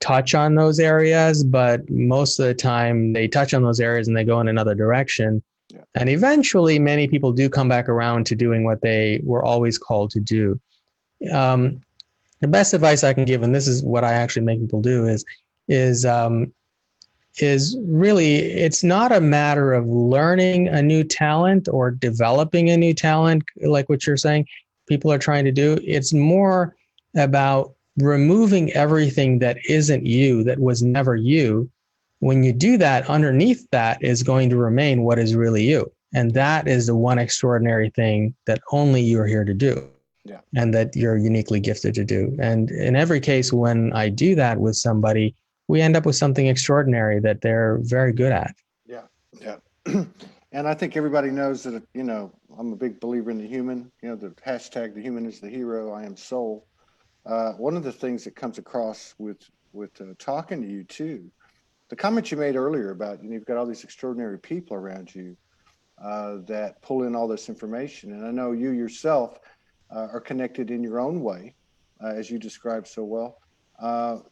touch on those areas, but most of the time they touch on those areas and they go in another direction. And eventually many people do come back around to doing what they were always called to do. The best advice I can give, and this is what I actually make people do, is really, it's not a matter of learning a new talent or developing a new talent, like what you're saying people are trying to do. It's more about removing everything that isn't you, that was never you. When you do that, underneath that is going to remain what is really you. And that is the one extraordinary thing that only you're here to do. And that you're uniquely gifted to do. And in every case, when I do that with somebody, we end up with something extraordinary that they're very good at. Yeah. And I think everybody knows that, I'm a big believer in the human, the hashtag, the human is the hero, I am soul. One of the things that comes across with talking to you too, the comment you made earlier about, you've got all these extraordinary people around you that pull in all this information. And I know you yourself are connected in your own way, as you described so well,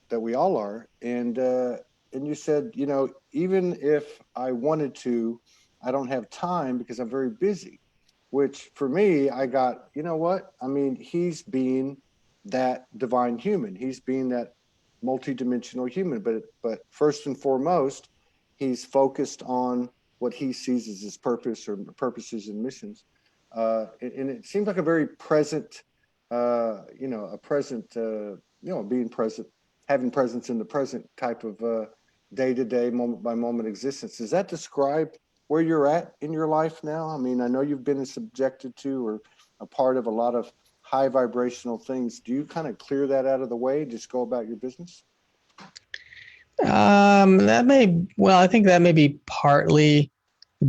that we all are. And you said, even if I wanted to, I don't have time because I'm very busy, which for me, I got, you know what? I mean, he's being that divine human. He's being that multidimensional human. But first and foremost, he's focused on what he sees as his purpose or purposes and missions. And it seems like a very present, being present, having presence in the present type of day-to-day, moment-by-moment existence. Does that describe where you're at in your life now? I mean, I know you've been subjected to or a part of a lot of high vibrational things. Do you kind of clear that out of the way, just go about your business? I think that may be partly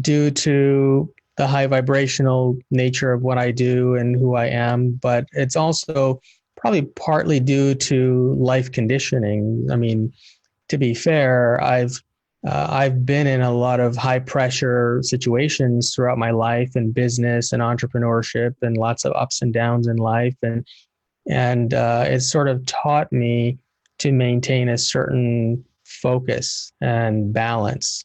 due to the high vibrational nature of what I do and who I am, but it's also probably partly due to life conditioning. I mean, to be fair, I've been in a lot of high pressure situations throughout my life in business and entrepreneurship and lots of ups and downs in life. And it's sort of taught me to maintain a certain focus and balance.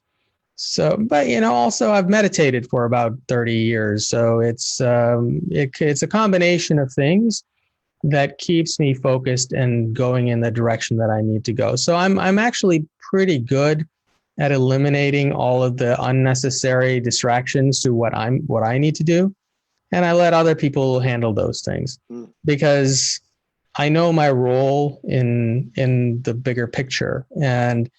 So, but also I've meditated for about 30 years. So it's a combination of things that keeps me focused and going in the direction that I need to go. So I'm actually pretty good at eliminating all of the unnecessary distractions to what I need to do. And I let other people handle those things because I know my role in the bigger picture. And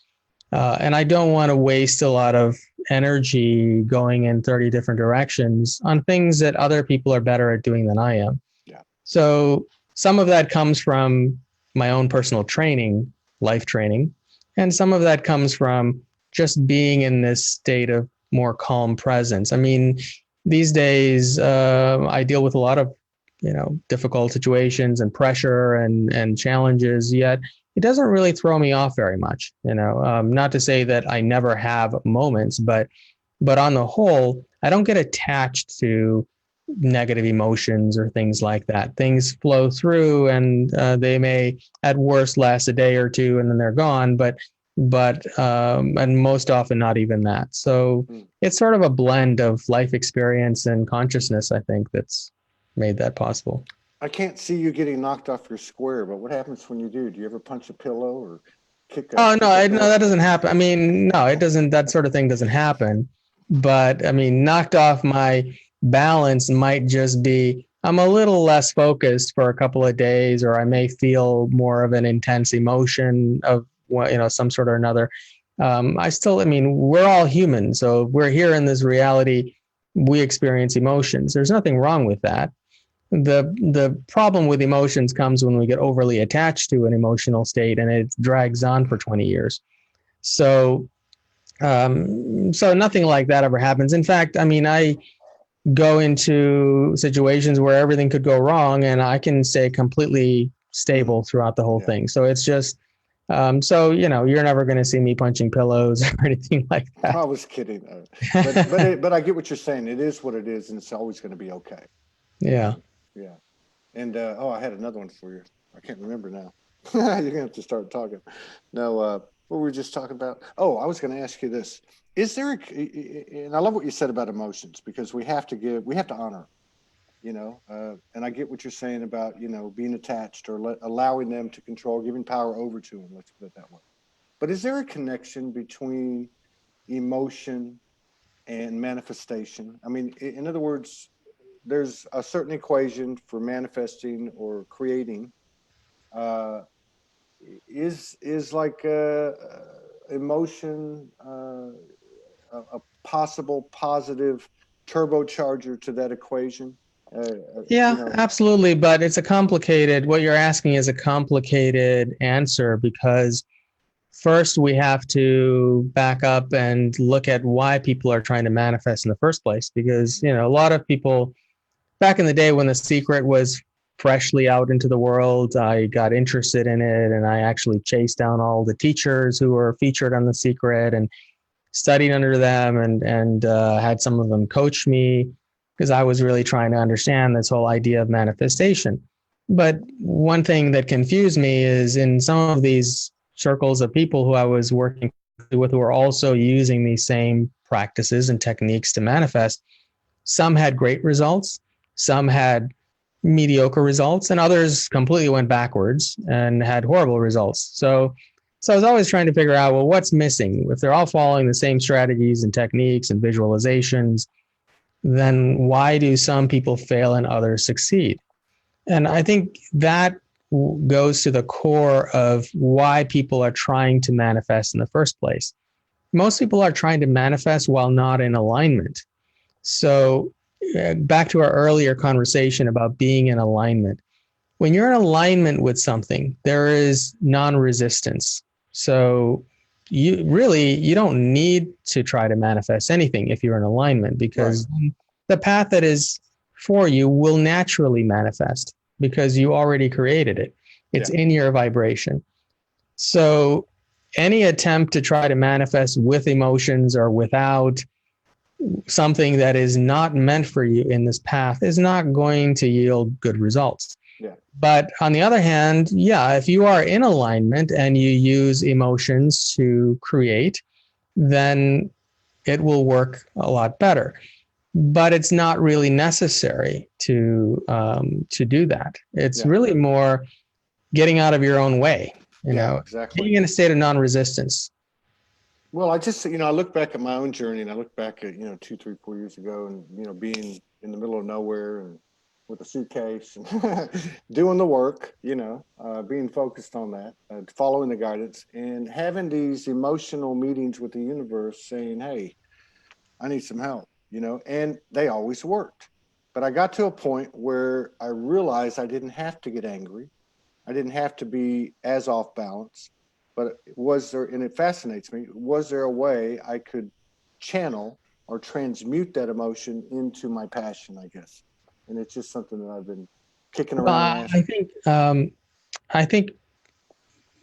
I don't want to waste a lot of energy going in 30 different directions on things that other people are better at doing than I am. Yeah. So some of that comes from my own personal training, life training, and some of that comes from just being in this state of more calm presence. I mean, these days, I deal with a lot of, difficult situations and pressure and challenges, yet it doesn't really throw me off very much. Not to say that I never have moments, but on the whole, I don't get attached to negative emotions or things like that. Things flow through and they may at worst last a day or two and then they're gone, but and most often not even that. So it's sort of a blend of life experience and consciousness, I think, that's made that possible. I can't see you getting knocked off your square, but what happens when you do? Do you ever punch a pillow or kick a... Oh, no, that doesn't happen. I mean, no, it doesn't. That sort of thing doesn't happen. But I mean, knocked off my balance might just be I'm a little less focused for a couple of days, or I may feel more of an intense emotion of some sort or another. We're all human. So we're here in this reality. We experience emotions. There's nothing wrong with that. The problem with emotions comes when we get overly attached to an emotional state and it drags on for 20 years. So nothing like that ever happens. In fact, I mean, I go into situations where everything could go wrong and I can stay completely stable throughout the whole thing. So it's just, you're never going to see me punching pillows or anything like that. I was kidding. But I get what you're saying. It is what it is, and it's always going to be okay. Yeah. Yeah. And, I had another one for you. I can't remember now. You're going to have to start talking. No, what were we just talking about? Oh, I was going to ask you this. Is there, and I love what you said about emotions, because we have to honor, and I get what you're saying about, being attached or allowing them to control, giving power over to them. Let's put it that way. But is there a connection between emotion and manifestation? I mean, in other words, there's a certain equation for manifesting or creating. Is like emotion a possible positive turbocharger to that equation? Absolutely. But it's what you're asking is a complicated answer, because first we have to back up and look at why people are trying to manifest in the first place. Because, a lot of people back in the day when The Secret was freshly out into the world, I got interested in it, and I actually chased down all the teachers who were featured on The Secret and studied under them, and had some of them coach me because I was really trying to understand this whole idea of manifestation. But one thing that confused me is in some of these circles of people who I was working with who were also using these same practices and techniques to manifest, some had great results, some had mediocre results, and others completely went backwards and had horrible results. So I was always trying to figure out, well, what's missing? If they're all following the same strategies and techniques and visualizations, then why do some people fail and others succeed? And I think that goes to the core of why people are trying to manifest in the first place. Most people are trying to manifest while not in alignment. So back to our earlier conversation about being in alignment. When you're in alignment with something, there is non-resistance. So you don't need to try to manifest anything if you're in alignment, because the path that is for you will naturally manifest because you already created it. It's in your vibration. So any attempt to try to manifest with emotions or without something that is not meant for you in this path is not going to yield good results. But on the other hand, if you are in alignment and you use emotions to create, then it will work a lot better. But it's not really necessary to do that. It's really more getting out of your own way, exactly. Being in a state of non-resistance. Well, I just, I look back at my own journey, and I look back at, 2, 3, 4 years ago, and, being in the middle of nowhere and with a suitcase and doing the work, being focused on that, following the guidance, and having these emotional meetings with the universe saying, hey, I need some help, and they always worked. But I got to a point where I realized I didn't have to get angry. I didn't have to be as off balance. But was there, and it fascinates me, was there a way I could channel or transmute that emotion into my passion, I guess? And it's just something that I've been kicking around. I think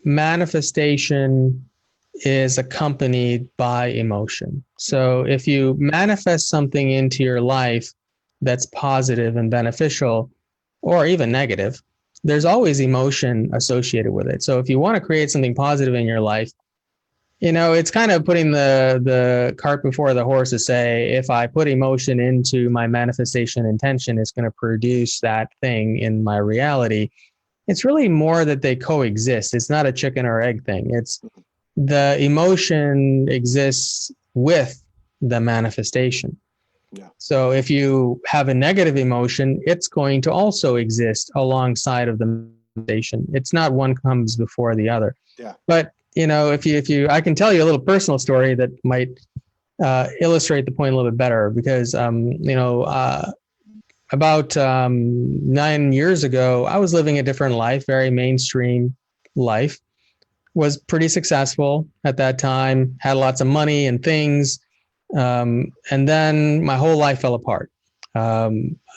manifestation is accompanied by emotion. So if you manifest something into your life that's positive and beneficial, or even negative, there's always emotion associated with it. So if you want to create something positive in your life, it's kind of putting the cart before the horse to say, if I put emotion into my manifestation intention, it's going to produce that thing in my reality. It's really more that they coexist. It's not a chicken or egg thing. It's the emotion exists with the manifestation. So if you have a negative emotion, it's going to also exist alongside of the manifestation. It's not one comes before the other. But if you, I can tell you a little personal story that might illustrate the point a little bit better, because about 9 years ago, I was living a different life, very mainstream life, was pretty successful at that time, had lots of money and things. And then my whole life fell apart. I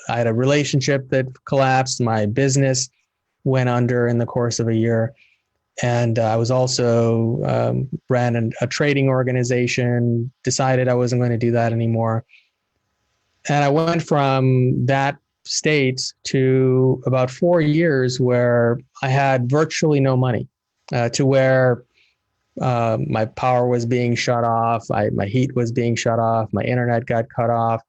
had a relationship that collapsed. My business went under in the course of a year. And I was also ran a trading organization, decided I wasn't going to do that anymore. And I went from that state to about 4 years where I had virtually no money, to where my power was being shut off. My heat was being shut off. My internet got cut off.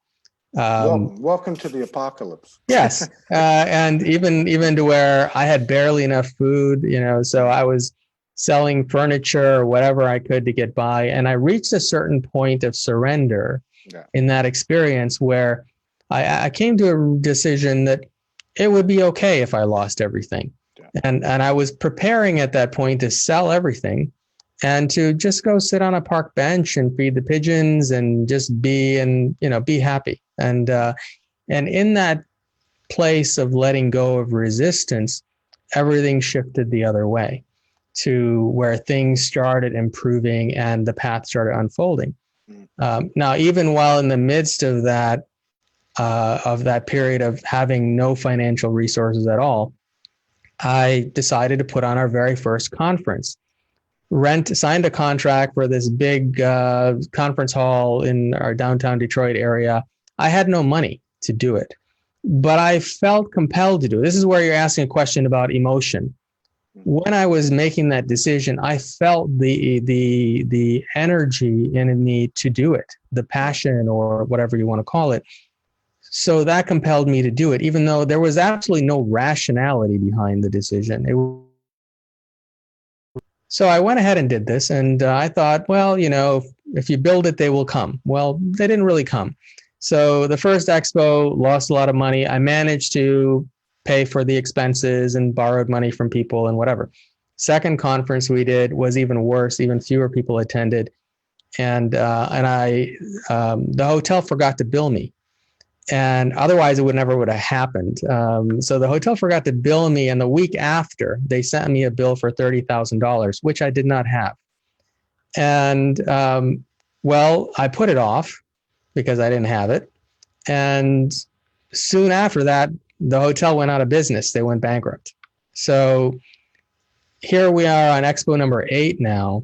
Welcome to the apocalypse. Yes. And even to where I had barely enough food, so I was selling furniture or whatever I could to get by. And I reached a certain point of surrender in that experience where I came to a decision that it would be okay if I lost everything. And I was preparing at that point to sell everything and to just go sit on a park bench and feed the pigeons and just be happy. And in that place of letting go of resistance, everything shifted the other way. to where things started improving and the path started unfolding. Now, even while in the midst of that period of having no financial resources at all, I decided to put on our very first conference. Signed a contract for this big conference hall in our downtown Detroit area. I had no money to do it, but I felt compelled to do it. This is where you're asking a question about emotion. When I was making that decision, I felt the energy in me to do it, the passion or whatever you want to call it. So that compelled me to do it, even though there was absolutely no rationality behind the decision. So I went ahead and did this, and I thought, well, if you build it, they will come. Well, they didn't really come. So the first expo lost a lot of money. I managed to pay for the expenses and borrowed money from people and whatever. Second conference we did was even worse. Even fewer people attended, and the hotel forgot to bill me. And otherwise it would have happened. So the hotel forgot to bill me, and the week after they sent me a bill for $30,000, which I did not have. And I put it off because I didn't have it. And soon after that, the hotel went out of business. They went bankrupt. So here we are on Expo number 8 now.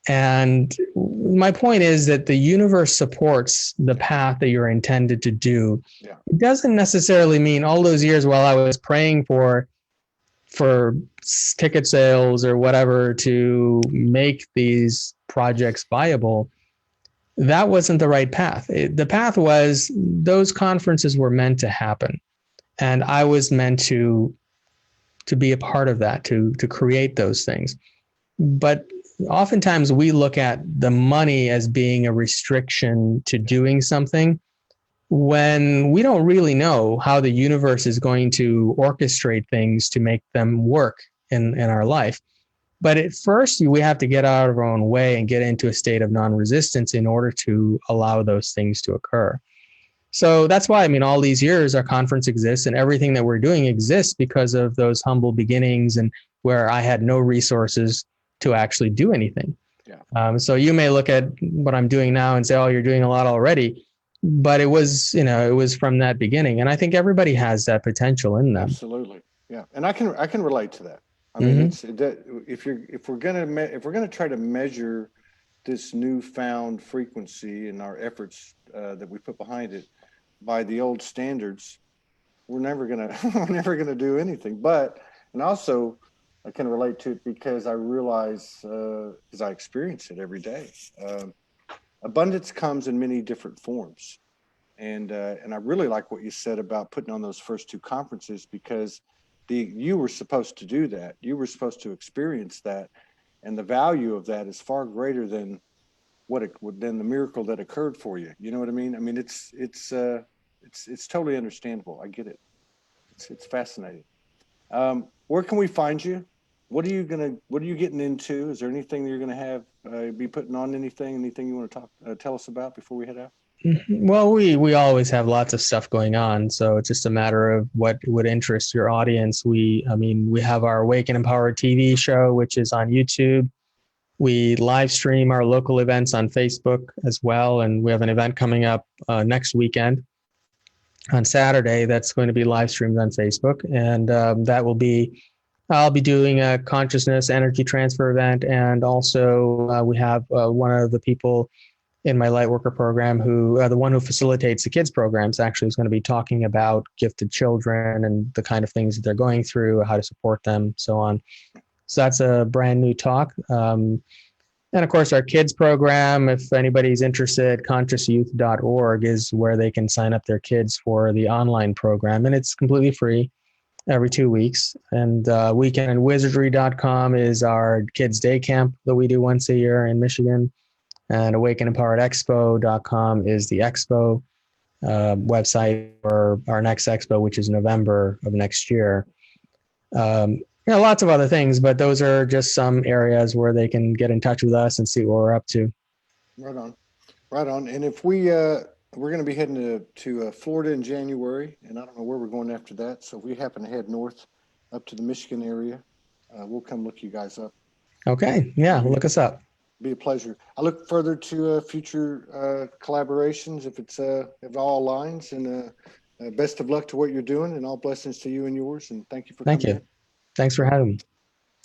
And my point is that the universe supports the path that you're intended to do. Yeah. It doesn't necessarily mean all those years while I was praying for ticket sales or whatever to make these projects viable, that wasn't the right path. The path was those conferences were meant to happen. And I was meant to be a part of that, to create those things. But oftentimes we look at the money as being a restriction to doing something when we don't really know how the universe is going to orchestrate things to make them work in our life. But at first, we have to get out of our own way and get into a state of non-resistance in order to allow those things to occur. So that's why, all these years our conference exists and everything that we're doing exists because of those humble beginnings and where I had no resources to actually do anything. Yeah. So you may look at what I'm doing now and say, oh, you're doing a lot already. But it was, it was from that beginning. And I think everybody has that potential in them. Absolutely. Yeah. And I can relate to that. I mean, it's that if we're going to try to measure this newfound frequency and our efforts that we put behind it by the old standards, we're never going to do anything. And also I can relate to it because I realize, because I experience it every day. Abundance comes in many different forms. And I really like what you said about putting on those first 2 conferences, because you were supposed to do that. You were supposed to experience that. And the value of that is far greater than than the miracle that occurred for you. You know what I mean? I mean, it's totally understandable. I get it. It's fascinating. Where can we find you? What are you getting into? Is there anything that you're going to have, be putting on anything you want to tell us about before we head out? Well, we always have lots of stuff going on. So it's just a matter of what would interest your audience. We have our Awaken Empowered TV show, which is on YouTube. We live stream our local events on Facebook as well. And we have an event coming up next weekend on Saturday that's going to be live streamed on Facebook. And I'll be doing a consciousness energy transfer event. And also we have one of the people in my Lightworker program the one who facilitates the kids programs actually is going to be talking about gifted children and the kind of things that they're going through, how to support them, so on. So that's a brand new talk. And of course, our kids program, if anybody's interested, consciousyouth.org is where they can sign up their kids for the online program. And it's completely free every 2 weeks. And weekendwizardry.com is our kids day camp that we do once a year in Michigan. And awakenempoweredexpo.com is the expo website for our next expo, which is November of next year. Lots of other things, but those are just some areas where they can get in touch with us and see what we're up to. Right on. And if we're going to be heading to Florida in January, and I don't know where we're going after that. So if we happen to head north up to the Michigan area, we'll come look you guys up. Okay. Yeah. Look us up. Be a pleasure. I look further to future collaborations if all aligns. And best of luck to what you're doing, and all blessings to you and yours. And thank you for Thank coming you. in. Thanks for having me.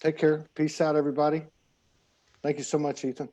Take care. Peace out, everybody. Thank you so much, Ethan.